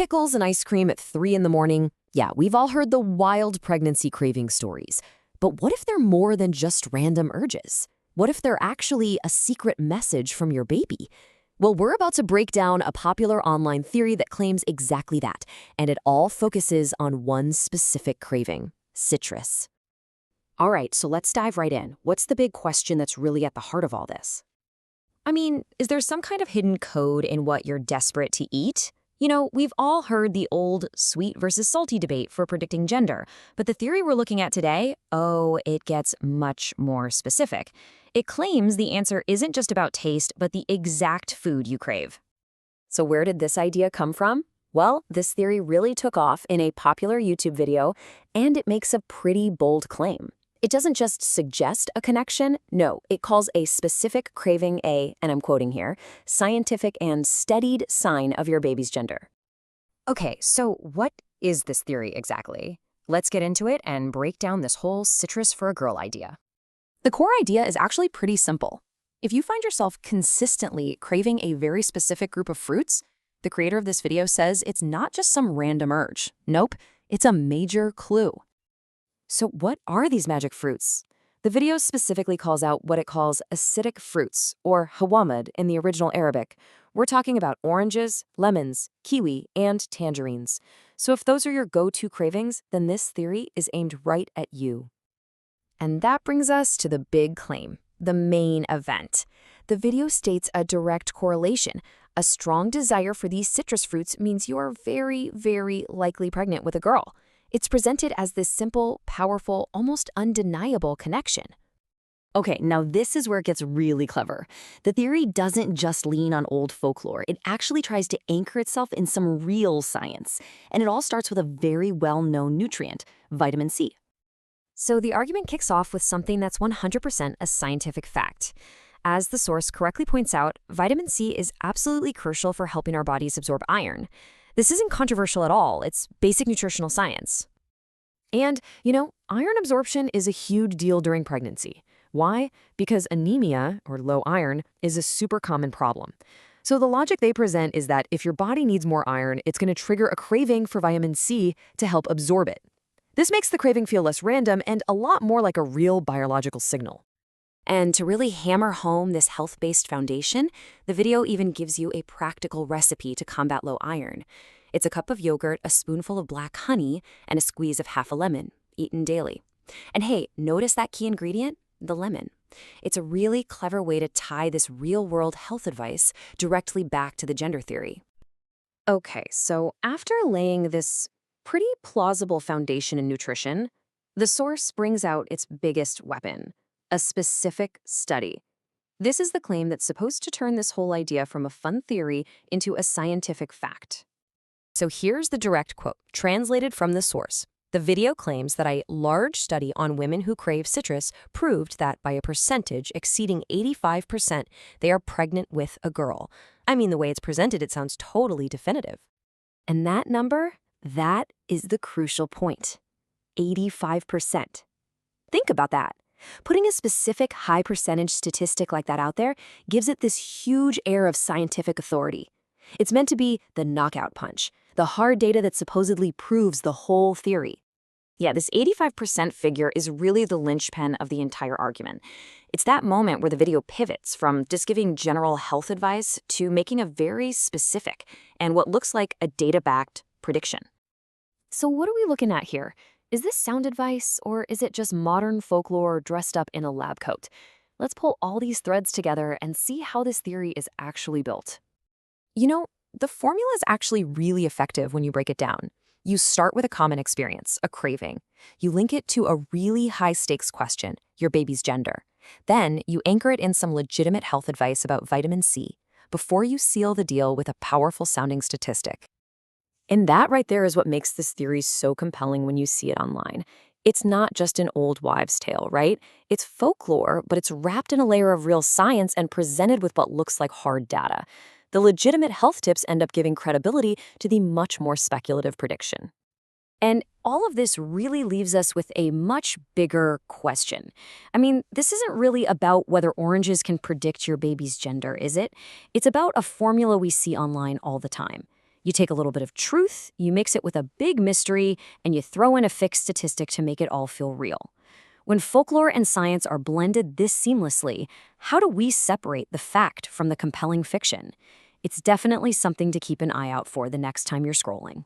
pickles and ice cream at 3 in the morning. Yeah, we've all heard the wild pregnancy craving stories. But what if they're more than just random urges? What if they're actually a secret message from your baby? Well, we're about to break down a popular online theory that claims exactly that, and it all focuses on one specific craving: citrus. All right, so let's dive right in. What's the big question that's really at the heart of all this? I mean, is there some kind of hidden code in what you're desperate to eat? You know, we've all heard the old sweet versus salty debate for predicting gender, but the theory we're looking at today, it gets much more specific. It claims the answer isn't just about taste, but the exact food you crave. So where did this idea come from? Well, this theory really took off in a popular YouTube video, and it makes a pretty bold claim. It doesn't just suggest a connection. No, it calls a specific craving a, and I'm quoting here, scientific and studied sign of your baby's gender. Okay, so what is this theory exactly? Let's get into it and break down this whole citrus for a girl idea. The core idea is actually pretty simple. If you find yourself consistently craving a very specific group of fruits, the creator of this video says it's not just some random urge. Nope, it's a major clue. So what are these magic fruits? The video specifically calls out what it calls acidic fruits, or hawamid in the original Arabic. We're talking about oranges, lemons, kiwi, and tangerines. So if those are your go-to cravings, then this theory is aimed right at you. And that brings us to the big claim, the main event. The video states a direct correlation. A strong desire for these citrus fruits means you are very, very likely pregnant with a girl. It's presented as this simple, powerful, almost undeniable connection. Okay, now this is where it gets really clever. The theory doesn't just lean on old folklore. It actually tries to anchor itself in some real science. And it all starts with a very well-known nutrient, vitamin C. So the argument kicks off with something that's 100% a scientific fact. As the source correctly points out, vitamin C is absolutely crucial for helping our bodies absorb iron. This isn't controversial at all. It's basic nutritional science. And, iron absorption is a huge deal during pregnancy. Why? Because anemia, or low iron, is a super common problem. So the logic they present is that if your body needs more iron, it's going to trigger a craving for vitamin C to help absorb it. This makes the craving feel less random and a lot more like a real biological signal. And to really hammer home this health-based foundation, the video even gives you a practical recipe to combat low iron. It's a cup of yogurt, a spoonful of black honey, and a squeeze of half a lemon, eaten daily. And hey, notice that key ingredient? The lemon. It's a really clever way to tie this real-world health advice directly back to the gender theory. Okay, so after laying this pretty plausible foundation in nutrition, the source brings out its biggest weapon: a specific study. This is the claim that's supposed to turn this whole idea from a fun theory into a scientific fact. So here's the direct quote, translated from the source. The video claims that a large study on women who crave citrus proved that by a percentage exceeding 85%, they are pregnant with a girl. I mean, the way it's presented, it sounds totally definitive. And that number, that is the crucial point. 85%. Think about that. Putting a specific high percentage statistic like that out there gives it this huge air of scientific authority. It's meant to be the knockout punch, the hard data that supposedly proves the whole theory. Yeah, this 85% figure is really the linchpin of the entire argument. It's that moment where the video pivots from just giving general health advice to making a very specific and what looks like a data-backed prediction. So what are we looking at here? Is this sound advice, or is it just modern folklore dressed up in a lab coat? Let's pull all these threads together and see how this theory is actually built. The formula is actually really effective when you break it down. You start with a common experience, a craving. You link it to a really high-stakes question, your baby's gender. Then you anchor it in some legitimate health advice about vitamin C before you seal the deal with a powerful-sounding statistic. And that right there is what makes this theory so compelling when you see it online. It's not just an old wives' tale, right? It's folklore, but it's wrapped in a layer of real science and presented with what looks like hard data. The legitimate health tips end up giving credibility to the much more speculative prediction. And all of this really leaves us with a much bigger question. I mean, this isn't really about whether oranges can predict your baby's gender, is it? It's about a formula we see online all the time. You take a little bit of truth, you mix it with a big mystery, and you throw in a fixed statistic to make it all feel real. When folklore and science are blended this seamlessly, how do we separate the fact from the compelling fiction? It's definitely something to keep an eye out for the next time you're scrolling.